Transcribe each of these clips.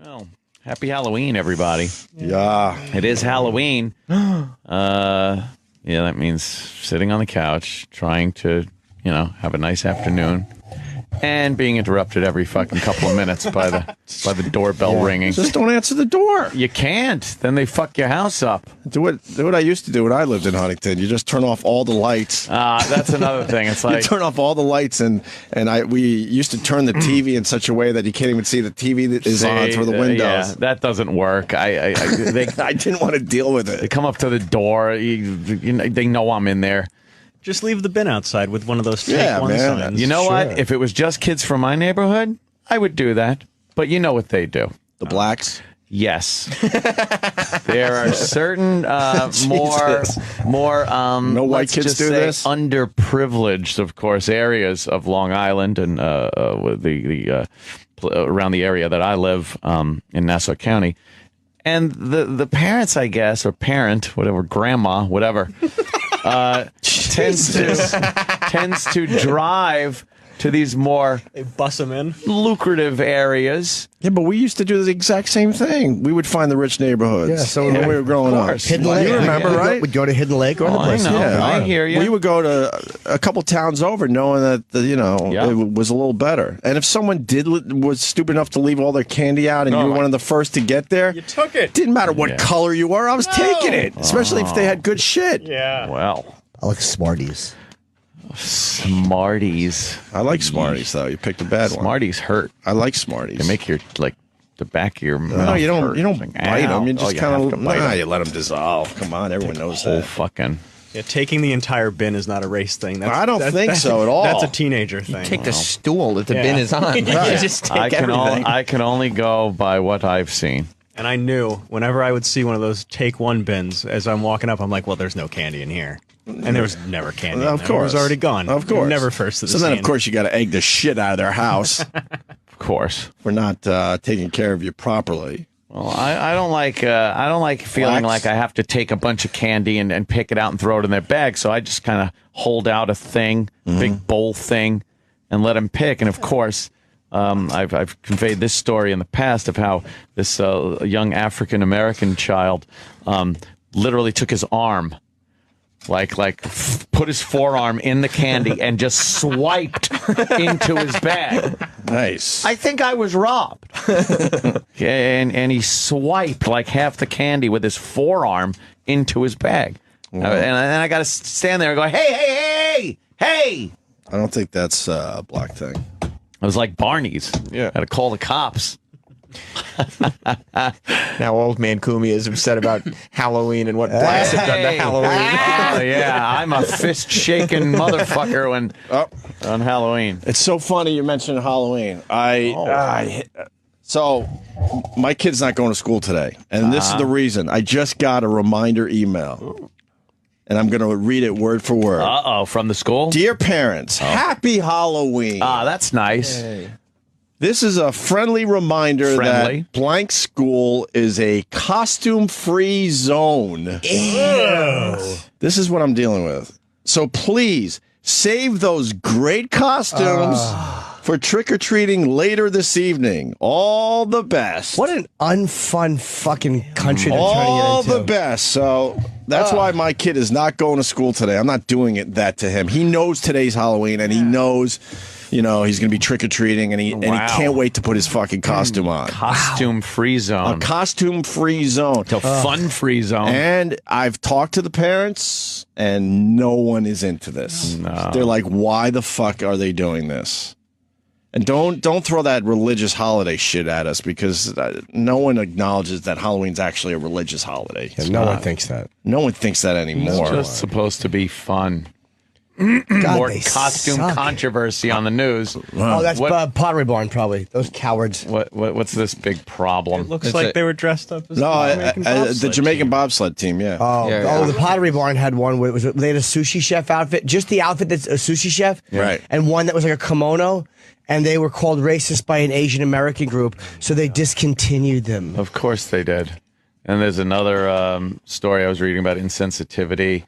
Well, happy Halloween, everybody. Yeah. It is Halloween. Yeah, that means sitting on the couch, trying to, have a nice afternoon, and being interrupted every fucking couple of minutes by the doorbell ringing. Just don't answer the door. You can't. Then they fuck your house up. Do what I used to do when I lived in Huntington. You just turn off all the lights. That's another thing. It's like you turn off all the lights, and we used to turn the TV in such a way that you can't even see the TV that is on through the windows. Yeah, that doesn't work. I didn't want to deal with it. They come up to the door. They know I'm in there. Just leave the bin outside with one of those take one signs. You know what? If it was just kids from my neighborhood, I would do that. But you know what they do. The blacks? Yes. There are certain more no white kids do this? underprivileged, of course, areas of Long Island and around the area that I live in Nassau County. And the parents, I guess, or parent, whatever, grandma, whatever, tends to drive to these more they bus them in lucrative areas. Yeah, but we used to do the exact same thing. We would find the rich neighborhoods. Yeah, so when we were growing up. Hidden Lake. You remember, right? We'd go to Hidden Lake or the place. I know. Yeah, I hear you. We would go to a couple towns over, knowing that it was a little better. And if someone was stupid enough to leave all their candy out, and you were one of the first to get there, you took it. Didn't matter what color you were. I was taking it, especially if they had good shit. Yeah. Well, I like Smarties. Smarties. I like Smarties, though. You picked a bad one. Smarties hurt. I like Smarties. They make your the back of your mouth. No, you don't. hurt. You don't Like, bite them. You ow. just You kind have of. to bite 'em. You let them dissolve. Come on, everyone knows Whole that. fucking. Yeah, taking the entire bin is not a race thing. I don't think so at all. That's a teenager thing. Take the stool that the bin is on. Like, Right. You just take everything. I can only go by what I've seen. And I knew whenever I would see one of those take one bins, as I'm walking up, I'm like, well, there's no candy in here. And there was never candy. Of course. It was already gone. Of course. Never first to the So then, scene. of course, you got to egg the shit out of their house Of course. for not taking care of you properly. Well, I don't like feeling Blacks? like I have to take a bunch of candy and pick it out and throw it in their bag. So I just kind of hold out a thing, big bowl thing, and let them pick. And of course, I've conveyed this story in the past of how this young African American child literally took his arm. Put his forearm in the candy and just swiped into his bag. Nice. I think I was robbed. and he swiped like half the candy with his forearm into his bag. And I got to stand there and go, hey. I don't think that's a black thing. It was like Barney's. Yeah. Had to call the cops. Now old man Kumi is upset about Halloween and what blacks have done to Halloween. Oh, yeah. I'm a fist-shaking motherfucker on Halloween. It's so funny you mentioned Halloween. So my kid's not going to school today, and this is the reason. I just got a reminder email, and I'm going to read it word for word. Uh-oh, from the school? Dear parents, happy Halloween. That's nice. Hey. This is a friendly reminder that blank school is a costume-free zone. Ew. This is what I'm dealing with. So please, save those great costumes for trick-or-treating later this evening. All the best. What an unfun fucking country to All turn it into. the best. So that's why my kid is not going to school today. I'm not doing that to him. He knows today's Halloween, and he knows... he's going to be trick-or-treating, and he can't wait to put his fucking costume on. Costume-free zone. A costume-free zone. It's a fun-free zone. And I've talked to the parents, and no one is into this. No. They're like, why the fuck are they doing this? And don't throw that religious holiday shit at us, because no one acknowledges that Halloween's actually a religious holiday. Yeah, no one thinks that. No one thinks that anymore. It's just supposed to be fun. God, More they costume suck. controversy on the news. Oh, that's What- Pottery Barn, probably. Those cowards. What's this big problem? It looks like they were dressed up as the Jamaican bobsled team, yeah. Oh, the Pottery Barn had one where they had a sushi chef outfit, just the outfit that's a sushi chef, Right. and one that was like a kimono, and they were called racist by an Asian American group, so they discontinued them. Of course they did. And there's another story I was reading about insensitivity.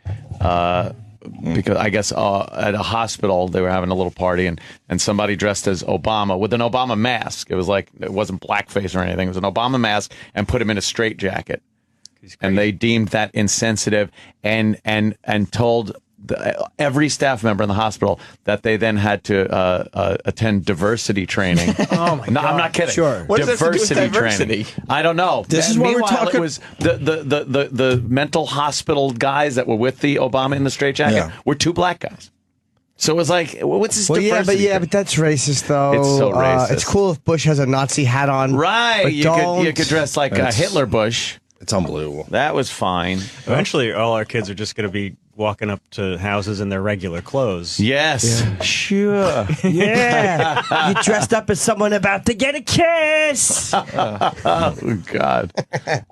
because I guess at a hospital they were having a little party and somebody dressed as Obama with an Obama mask. It wasn't blackface or anything. It was an Obama mask and put him in a straitjacket. And they deemed that insensitive and told every staff member in the hospital that they then had to attend diversity training. Oh my God! I'm not kidding. Sure. What does that have to do with diversity training. I don't know. This is what we're Meanwhile, talking. It was the mental hospital guys that were with the Obama in the straitjacket were 2 black guys. So it was like, what's this diversity? but that's racist, though. It's so racist. It's cool if Bush has a Nazi hat on, Right? But You could dress like a Hitler Bush. It's unbelievable. That was fine. Eventually, all our kids are just going to be walking up to houses in their regular clothes. Yes, sure. Yeah, you dressed up as someone about to get a kiss. Oh, God.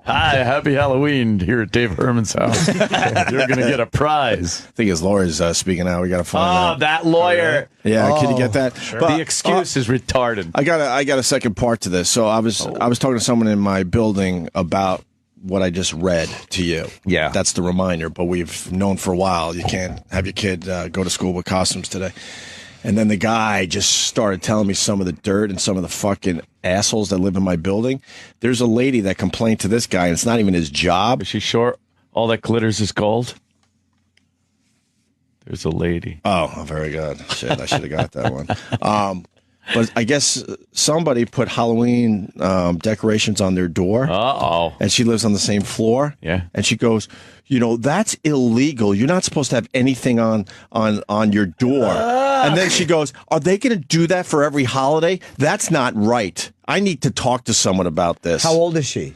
Hi, happy Halloween here at Dave Herman's house. You're going to get a prize. I think his lawyer's speaking out. We got to find out. Oh, that lawyer. Yeah, can you get that? Sure. But, The excuse is retarded. I got a second part to this. So I was talking to someone in my building about what I just read to you. Yeah. That's the reminder, but we've known for a while you can't have your kid go to school with costumes today. And then the guy just started telling me some of the dirt and some of the fucking assholes that live in my building. There's a lady that complained to this guy, and it's not even his job. Is she sure all that glitters is gold? There's a lady. Oh, very good. Shit, I should have got that one. But I guess somebody put Halloween decorations on their door. Uh-oh. And she lives on the same floor. Yeah. And she goes, that's illegal. You're not supposed to have anything on your door. And then she goes, are they going to do that for every holiday? That's not right. I need to talk to someone about this. How old is she?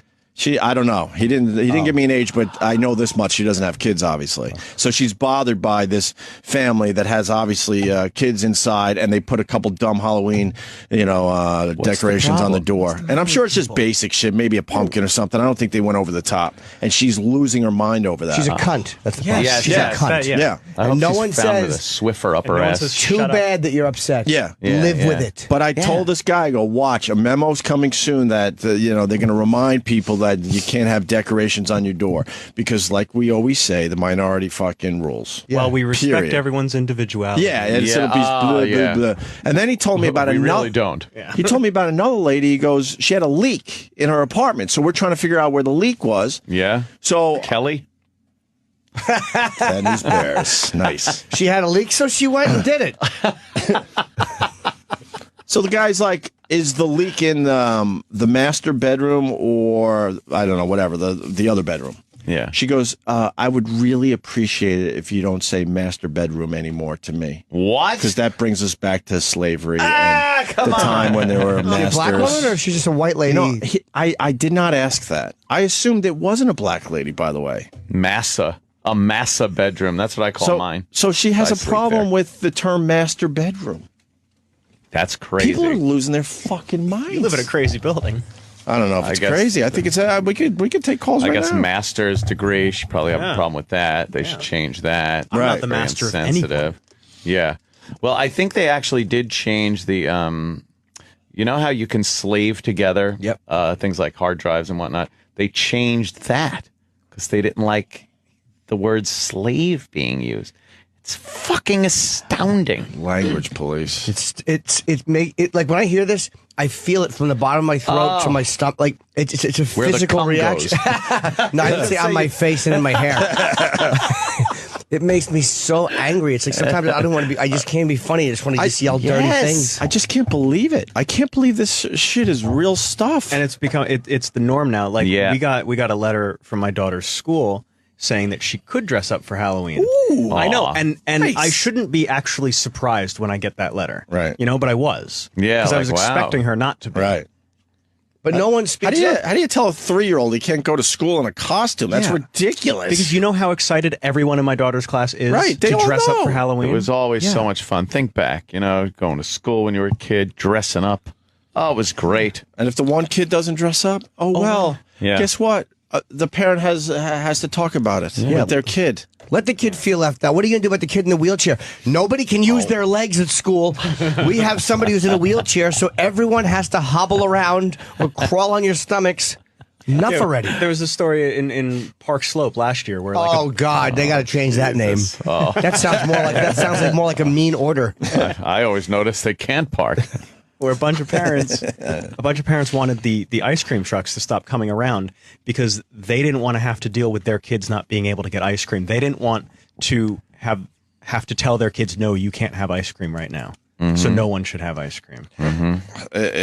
I don't know. He didn't give me an age, but I know this much. She doesn't have kids, obviously. So she's bothered by this family that has obviously kids inside, and they put a couple dumb Halloween, decorations on the door. And I'm sure it's just basic shit, maybe a pumpkin or something. I don't think they went over the top. And she's losing her mind over that. She's a cunt. That's the problem. Yeah, She's yeah, a cunt. Yeah. I hope no she's one found with a says- Swiffer up her no one ass. says, Too Shut up. bad that you're upset. Yeah. Live Yeah. with it. But I told this guy, I go, watch, a memo's coming soon that, they're going to remind people that you can't have decorations on your door. Because like we always say, the minority fucking rules. Well, we respect Period. everyone's individuality. Yeah, instead of blah, yeah. blah, blah. And then he told me about we another. really don't. He told me about another lady. He goes, she had a leak in her apartment, so we're trying to figure out where the leak was. Yeah? So Kelly? that is bears. Nice. She had a leak, so she went and did it. So the guy's like, is the leak in the master bedroom or I don't know, whatever the other bedroom? Yeah. She goes, I would really appreciate it if you don't say master bedroom anymore to me. What? Because that brings us back to slavery and the time when there were Is she a masters. black woman, or is she just a white lady? No, I did not ask that. I assumed it wasn't a black lady, by the way. Massa. A massa bedroom. That's what I call mine. So she has I a sleep problem there. with the term master bedroom. That's crazy. People are losing their fucking minds. You live in a crazy building. I don't know if I it's guess- crazy. I think it's we could take calls I right guess now. master's degree. She probably have a Yeah. problem with that. They should change that. I'm not Right. the Very master of insensitive. Yeah. Well, I think they actually did change the. You know how you can slave together. Yep. Things like hard drives and whatnot. They changed that because they didn't like the word slave being used. It's fucking astounding. Language police. It like when I hear this, I feel it from the bottom of my throat to my stomach. Like it's a Where the physical cum reaction. No, I didn't say on my face and in my hair. It makes me so angry. It's like sometimes I don't want to be. I just can't be funny. I just want to just yell dirty things. I just can't believe it. I can't believe this shit is real stuff. And it's become it's the norm now. Like Yeah. we got a letter from my daughter's school saying that she could dress up for Halloween. Ooh. I know, Aw. and Nice. I shouldn't be actually surprised when I get that letter, Right. But I was, Yeah, because I was like, wow. expecting her not to be. right. But no one How speaks do you up. how do you tell a 3-year-old he can't go to school in a costume? That's Yeah. ridiculous. Because you know how excited everyone in my daughter's class is Right, they to all dress know. up for Halloween. It was always Yeah. so much fun. Think back, going to school when you were a kid, dressing up. Oh, it was great. and if the one kid doesn't dress up, well, Yeah. guess what? The parent has to talk about it with their kid. Let the kid feel left out. What are you going to do about the kid in the wheelchair? Nobody can use their legs at school. We have somebody who's in a wheelchair, so everyone has to hobble around or crawl on your stomachs. Enough already. There was a story in Park Slope last year where like God, they got to change that name. Oh. That sounds like more like a mean order. I always notice they can't park. where a bunch of parents wanted the ice cream trucks to stop coming around because they didn't want to have to deal with their kids not being able to get ice cream. They didn't want to have to tell their kids, no, you can't have ice cream right now. So no one should have ice cream.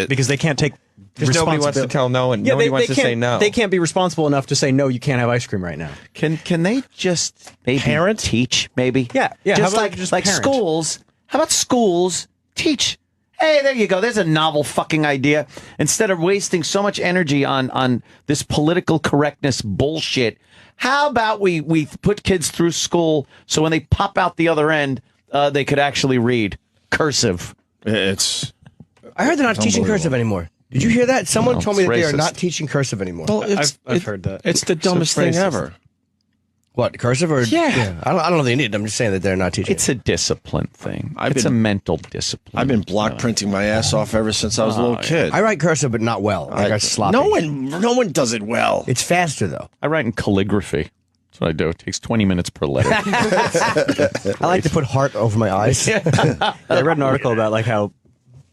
Because they can't take Because nobody wants to tell no, and nobody wants to say no. They can't be responsible enough to say, no, you can't have ice cream right now. Can they just maybe teach, maybe? Yeah. Just like parent? schools. How about schools teach? Hey, there you go. There's a novel fucking idea. Instead of wasting so much energy on this political correctness bullshit, how about we put kids through school so when they pop out the other end, they could actually read cursive. I heard they're not teaching cursive anymore. Did you hear that? Someone told me that they are racist. not teaching cursive anymore. Well, I've heard that. It's the dumbest thing ever. What, cursive or? Yeah. I don't know if they need it. I'm just saying that they're not teaching. It's a discipline thing. It's a mental discipline. I've been block printing my ass off ever since I was a little kid. I write cursive, but not well. I got sloppy. No one does it well. It's faster though. I write in calligraphy. That's what I do. It takes 20 minutes per letter. I like to put heart over my eyes. I read an article about like how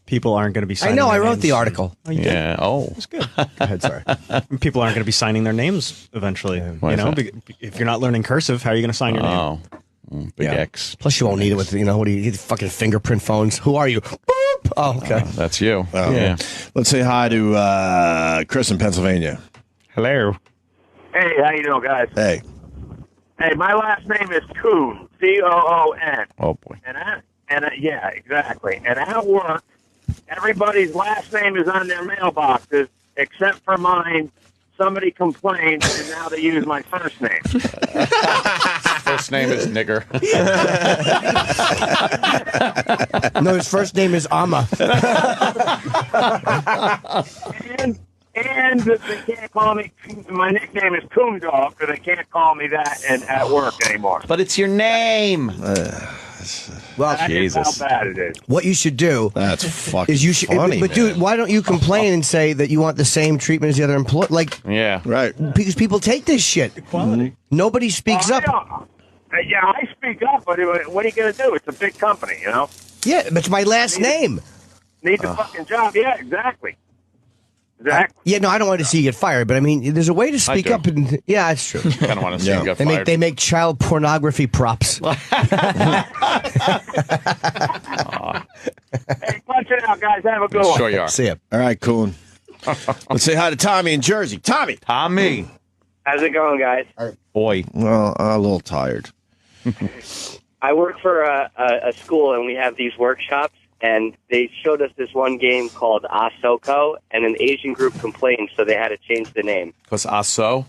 people aren't going to be I signing know. their I wrote names. the article. Yeah. Oh. It's good. Go ahead. Sorry. People aren't going to be signing their names eventually. Why You is know, that? if you're not learning cursive, how are you going to sign your name? Oh. Big X. Plus, you won't need it with what do you get? Fucking fingerprint phones. Who are you? Boop. Oh, okay. That's you. Oh. Yeah. Let's say hi to Chris in Pennsylvania. Hello. Hey, how you doing, guys? Hey. Hey, my last name is Coon, C-O-O-N. Oh, boy. Yeah, exactly. And at work, everybody's last name is on their mailboxes, except for mine. Somebody complained, and now they use my first name. First name is Nigger. No, his first name is Amma. And they can't call me. My nickname is Coon Dog, but they can't call me that at work anymore. But it's your name. Well, That's Jesus. how bad it is. what you should do That's fucking is you should. funny, but dude, man. why don't you complain and say that you want the same treatment as the other employee? Like, Yeah. Right. because people take this shit. Equality. Nobody speaks up. Yeah, I speak up, but what are you going to do? It's a big company, you know? Yeah, but it's my last name. Need the fucking job. Yeah, exactly. Exactly. Yeah, no, I don't want to see you get fired, but I mean, there's a way to speak do. up. And yeah, it's true. Kind of want to see Yeah. you get They fired. make child pornography props. Hey, punch it out, guys. Have a good one. Sure you are. See ya. All right, Coon. Let's say hi to Tommy in Jersey. Tommy. Tommy. How's it going, guys? Boy. Well, I'm a little tired. I work for a school, and we have these workshops, and they showed us this one game called Ahsoka, and an Asian group complained, so they had to change the name. Because Aso?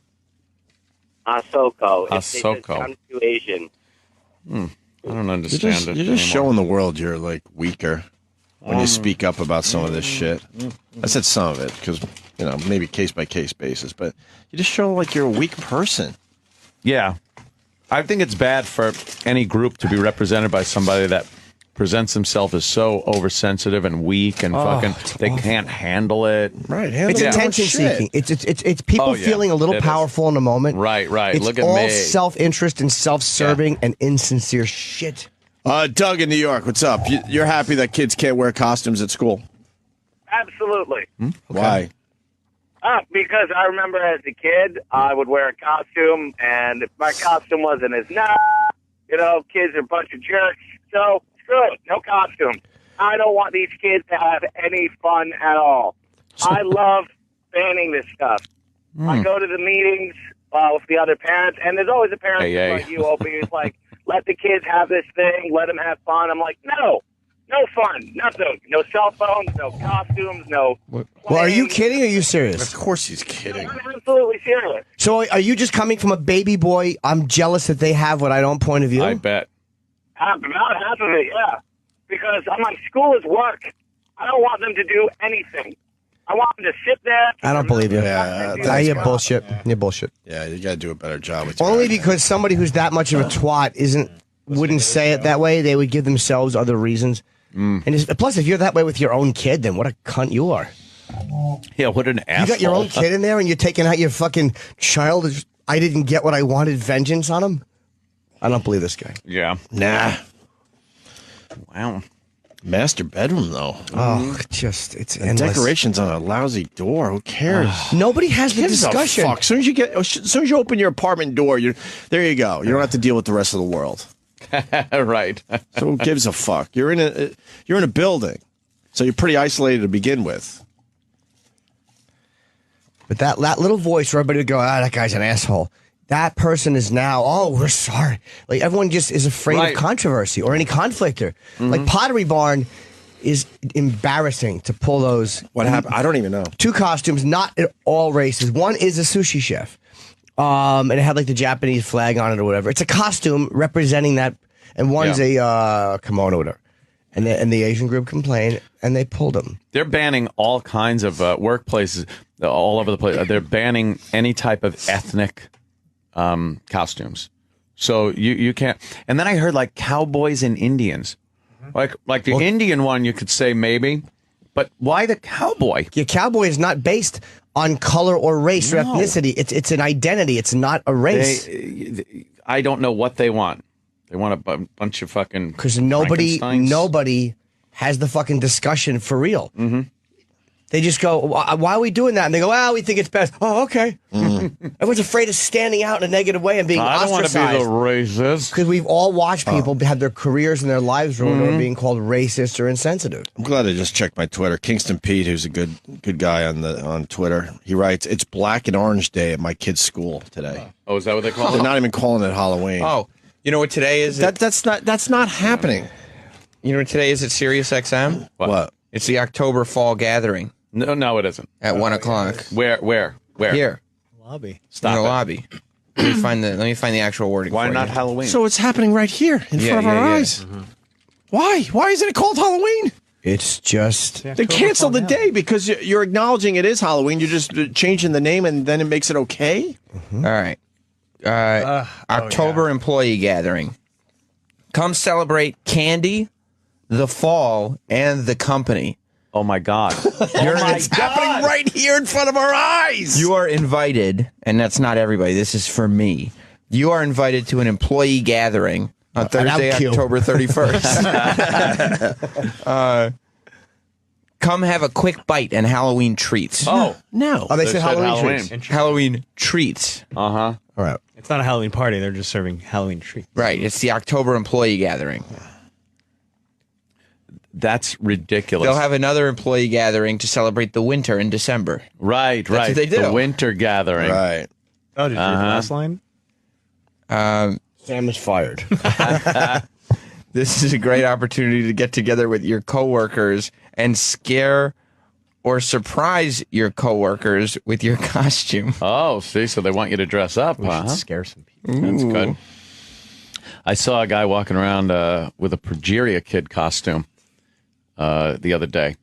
Ahsoka. They said Ahsoka. sounds too Asian. I don't You're understand just, it you're just anymore. showing the world you're like weaker when you speak up about some of this shit. I said some of it because, maybe case by case basis, but you just show like you're a weak person. Yeah. I think it's bad for any group to be represented by somebody that presents himself as so oversensitive and weak and fucking they can't handle it. Right. It's handle your own attention shit. seeking. It's people Oh, yeah. feeling a little It is. powerful in a moment. Right. It's Look at all me. self-interest and self-serving and insincere shit. Doug in New York, what's up? You're happy that kids can't wear costumes at school? Absolutely. Why? Because I remember as a kid, I would wear a costume, and if my costume wasn't as nice, kids are a bunch of jerks. So, screw it. No costume. I don't want these kids to have any fun at all. I love banning this stuff. I go to the meetings with the other parents, and there's always a parent like you, Opie, who's like, let the kids have this thing, let them have fun. I'm like, no fun, nothing. No cell phones, no costumes, no Well, are you playing. kidding or are you serious? Of course he's kidding. I'm absolutely serious. So are you just coming from a baby boy, I'm jealous that they have what I don't point of view? I bet. About half of it, yeah. Because I'm like, school is work. I don't want them to do anything. I want them to sit there. I don't believe you. Yeah, You're bullshit. You're bullshit. Yeah, you got to do a better job with your Only argument. because somebody who's that much of a twat wouldn't say it that way. They would give themselves other reasons. And plus, if you're that way with your own kid, then what a cunt you are. Yeah, what an asshole. You got your own kid in there and you're taking out your fucking child. I didn't get what I wanted vengeance on him? I don't believe this guy. Yeah. Nah. Wow. Master bedroom, though. Oh, it's endless. Decorations on a lousy door. Who cares? Nobody has the Gives a discussion. fuck. As soon as you open your apartment door, there you go. You don't have to deal with the rest of the world. Right. So who gives a fuck? You're in a building, so you're pretty isolated to begin with. But that little voice where everybody would go, that guy's an asshole. That person is now, we're sorry. Like, everyone just is afraid of controversy or any conflicter. Like, Pottery Barn is embarrassing to pull those. What happened? I don't even know. 2 costumes, not at all races. One is a sushi chef. And it had, like, the Japanese flag on it or whatever. It's a costume representing that. And one's a kimono or whatever. And the Asian group complained, and they pulled them. They're banning all kinds of workplaces all over the place. They're banning any type of ethnic costumes. So you can't. And then I heard like cowboys and Indians. Like the Indian one, you could say maybe. But why the cowboy? Your cowboy is not based on color or race or ethnicity. It's an identity. It's not a race. I don't know what they want. They want a bunch of fucking because nobody has the fucking discussion for real. They just go, why are we doing that? And they go, well, we think it's best. Oh, okay. Everyone's afraid of standing out in a negative way and being ostracized. I don't want to be the racist. Because we've all watched people have their careers and their lives ruined over being called racist or insensitive. I'm glad I just checked my Twitter. Kingston Pete, who's a good guy on Twitter, he writes, "It's Black and Orange Day at my kid's school today." Oh, is that what they call it? They're not even calling it Halloween. Oh, you know what today is? That's not happening. You know what today is at Sirius XM? What? It's the October Fall Gathering. No, it isn't. At 1 o'clock. Where? Here. Lobby. Stop in the it. lobby. Let me find the actual wording. Why for not you. Halloween? So it's happening right here in front of our eyes. Why? Why isn't it called Halloween? It's just they canceled the day because you're acknowledging it is Halloween. You're just changing the name and then it makes it okay. All right. October employee gathering. Come celebrate candy, the fall, and the company. Oh my God! It's happening right here in front of our eyes. You are invited, and that's not everybody. This is for me. You are invited to an employee gathering on Thursday, October 31st. Come have a quick bite and Halloween treats. Oh no! They said Halloween treats. Halloween treats. All right. It's not a Halloween party. They're just serving Halloween treats. Right. It's the October employee gathering. That's ridiculous. They'll have another employee gathering to celebrate the winter in December. Right. That's what they do. The winter gathering. Right. Oh, did you read the last line? Sam is fired. This is a great opportunity to get together with your coworkers and scare or surprise your coworkers with your costume. Oh, see, so they want you to dress up. We should scare some people. That's good. I saw a guy walking around with a Progeria kid costume the other day.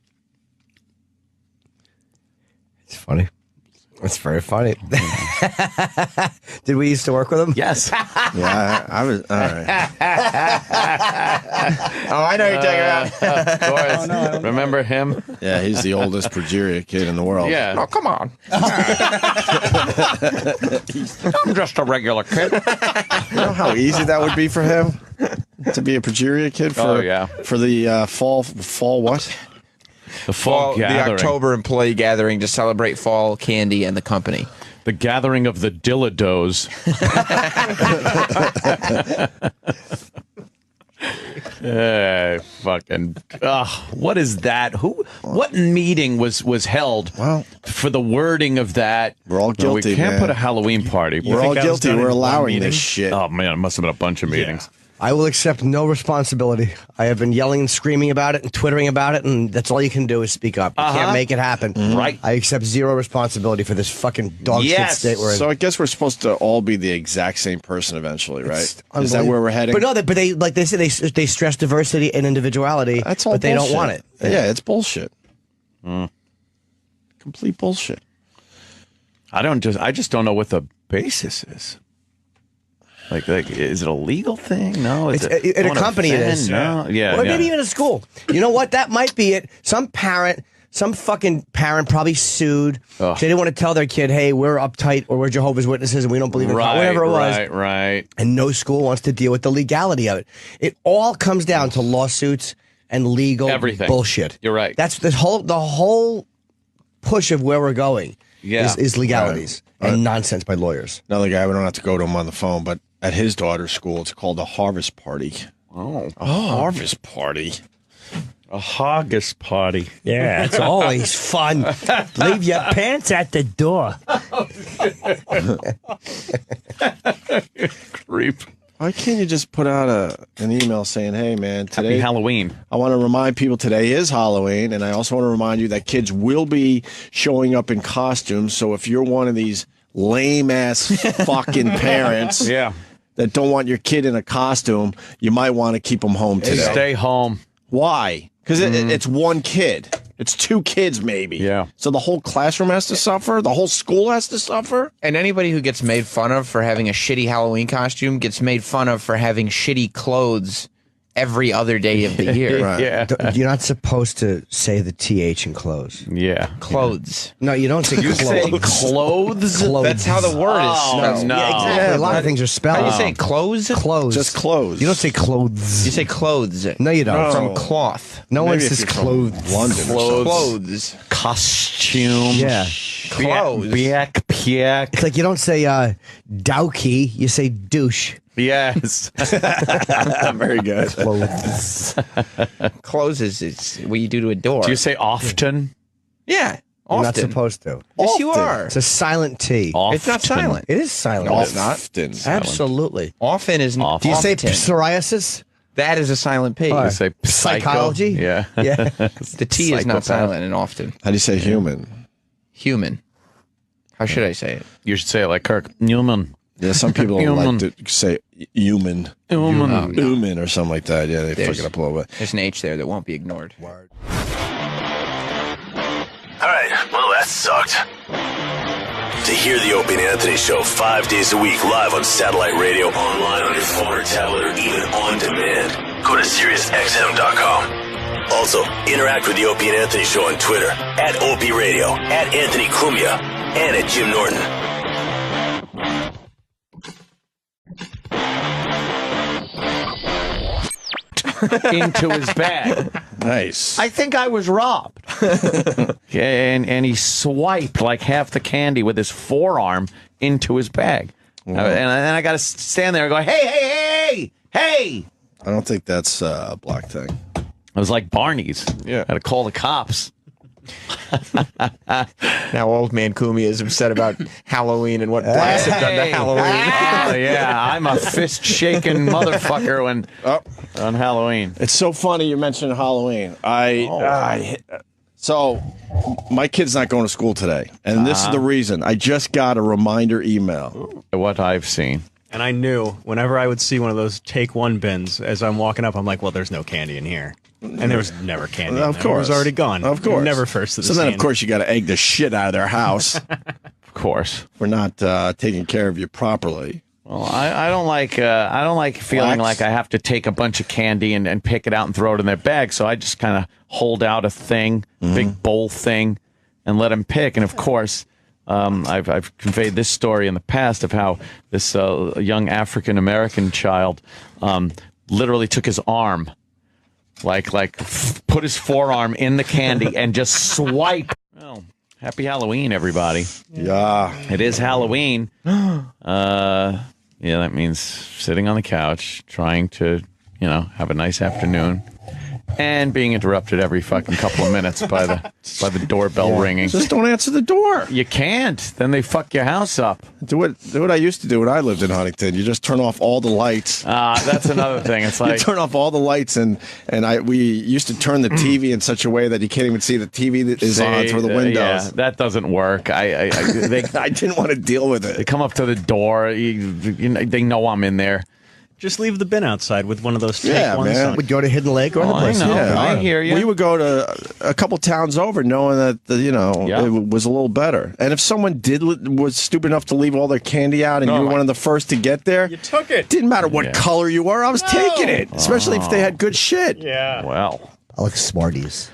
It's funny. It's very funny. Did we used to work with him? Yes. Yeah, I was. All right. Oh, I know who you're talking about. Of course. No, remember him? Yeah, he's the oldest Progeria kid in the world. Yeah. Oh, come on. I'm just a regular kid. You know how easy that would be for him to be a Progeria kid for the fall what? The fall The gathering. October employee gathering to celebrate fall candy and the company. The gathering of the Dillados. Fucking. What is that? What meeting was held for the wording of that? We're all guilty. We can't man. put a Halloween party. We're all guilty. We're allowing this shit. Oh man, it must have been a bunch of meetings. I will accept no responsibility. I have been yelling and screaming about it and twittering about it, and that's all you can do is speak up. You can't make it happen. Right. I accept zero responsibility for this fucking dog shit state we're in. So I guess we're supposed to all be the exact same person eventually, right? Is that where we're heading? But no, but they like they say they stress diversity and individuality. That's all but they bullshit. don't want it. Yeah, it's bullshit. Complete bullshit. I just don't know what the basis is. Like, is it a legal thing? No. It's, in a company it is. No. Yeah. Or maybe even a school. You know what? That might be it. Some parent Some fucking parent probably sued. Ugh. They didn't want to tell their kid, hey, we're uptight or we're Jehovah's Witnesses and we don't believe in God, whatever it was. Right. And no school wants to deal with the legality of it. It all comes down to lawsuits and legal bullshit. You're right. That's the whole push of where we're going is legalities and nonsense by lawyers. Another guy, we don't have to go to him on the phone, but at his daughter's school, it's called a harvest party. Oh. A harvest party. A haggis party. Yeah, it's always fun. Leave your pants at the door. Creep. Why can't you just put out an email saying, hey, man, today... Happy Halloween. I want to remind people today is Halloween, and I also want to remind you that kids will be showing up in costumes, so if you're one of these lame-ass fucking parents that don't want your kid in a costume, you might want to keep them home today. Stay home. Why? Because it's one kid. It's two kids, maybe. Yeah. So the whole classroom has to suffer? The whole school has to suffer? And anybody who gets made fun of for having a shitty Halloween costume gets made fun of for having shitty clothes every other day of the year. Right. Yeah. You're not supposed to say the TH in clothes. Yeah. Clothes. No, you don't say You say clothes. clothes? That's how the word is spelled. no. Yeah, exactly. A lot of things are spelled. How do you say clothes? Clothes. Just clothes. You don't say clothes. You say clothes. No, you don't. From cloth. No one Maybe if says you're from clothes. London or something. Clothes. Costume. Yeah. Clothes. Piak. It's like you don't say dowkey, you say douche. Yes. Very good. Clothes. Clothes is what you do to a door. Do you say often? Yeah. You're Often. not supposed to. Yes, you are. It's a silent T. Often. It's not silent. It is silent. No, It's it's not. Absolutely. Often is not. Do you say often. psoriasis? That is a silent P. You say Psychology? Yeah. Yeah. The T is not Psychopath. silent in often. How do you say human? Human. How should I say it? You should say it like Kirk Newman. Yeah, some people Human. like to say human. Human. Human or something like that. Yeah, they There's- fuck it up a little bit. There's an H there that won't be ignored. All right, well, that sucked. To hear the Opie and Anthony Show 5 days a week live on satellite radio, online on your phone or tablet, or even on demand, go to SiriusXM.com. Also, interact with the Opie and Anthony Show on Twitter, at Opie Radio, at Anthony Cumia, and at Jim Norton. Into his bag. Nice. I think I was robbed. and he swiped like half the candy with his forearm into his bag. And then I got to stand there and go, hey. I don't think that's a black thing. It was like Barney's. Yeah. Had to call the cops. Now old man Kumi is upset about Halloween and what blacks have done to Halloween. Oh, yeah. I'm a fist-shaking motherfucker on Halloween. It's so funny you mentioned Halloween. So my kid's not going to school today, and this is the reason. I just got a reminder email. What I've seen. And I knew whenever I would see one of those take one bins as I'm walking up, I'm like, well, there's no candy in here. And there was never candy. Of It course. was already gone. Of course. Never first to the So then, of scene. course, you got to egg the shit out of their house Of course. for not taking care of you properly. Well, I don't like feeling Blacks? like I have to take a bunch of candy and pick it out and throw it in their bag. So I just kind of hold out a thing, big bowl thing, and let them pick. And of course, I've conveyed this story in the past of how this young African American child literally took his arm, put his forearm in the candy and just swipe. Well, happy Halloween, everybody. Yeah. It is Halloween. Yeah, that means sitting on the couch, trying to, have a nice afternoon, and being interrupted every fucking couple of minutes by the doorbell ringing. Just don't answer the door. You can't. Then they fuck your house up. Do what I used to do when I lived in Huntington. You just turn off all the lights. That's another thing. It's You like turn off all the lights, and we used to turn the TV in such a way that you can't even see the TV that is on through the windows. Yeah, that doesn't work. I didn't want to deal with They it. come up to the door. They know I'm in there. Just leave the bin outside with one of those take Yeah, ones. man. Would go to Hidden Lake or Oh, other I places. know. Yeah, I hear you. We would go to a couple towns over, knowing that Yeah. it was a little better. And if someone was stupid enough to leave all their candy out, and you were one of the first to get there, You took it. didn't matter what color you were. I was taking it, especially if they had good shit. Yeah. Well, I like Smarties.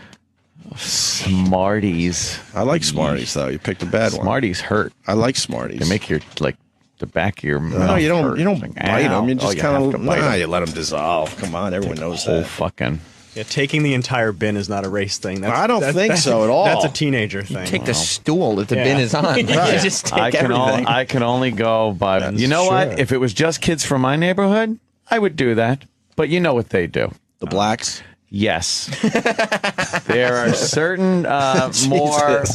Smarties. I like Smarties, though. You picked a bad one. Smarties hurt. I like Smarties. They make your, like, the back of your mouth No, you don't. hurt. You don't Like, bite ow. them. You just kind of. them. You let them dissolve. Come on, everyone knows Whole that. fucking. Yeah, taking the entire bin is not a race thing. I don't think so at all. That's a teenager thing. Take the stool that the bin is on. You just take I can everything. I can only go by. That's You know true. what? If it was just kids from my neighborhood, I would do that. But you know what they do. The blacks. Yes, there are certain more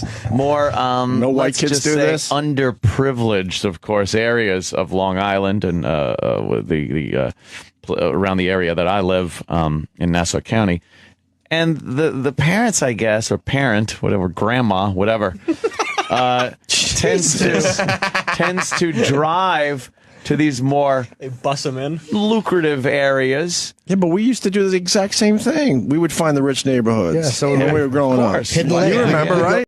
No white let's kids just do say this? underprivileged, of course, areas of Long Island and around the area that I live in Nassau County, and the parents, I guess, or parent, whatever, grandma, whatever, tends to drive to these more They bus them in. lucrative areas. Yeah, but we used to do the exact same thing. We would find the rich neighborhoods. Yeah, so when we were growing up. Hidden You lane. remember, right?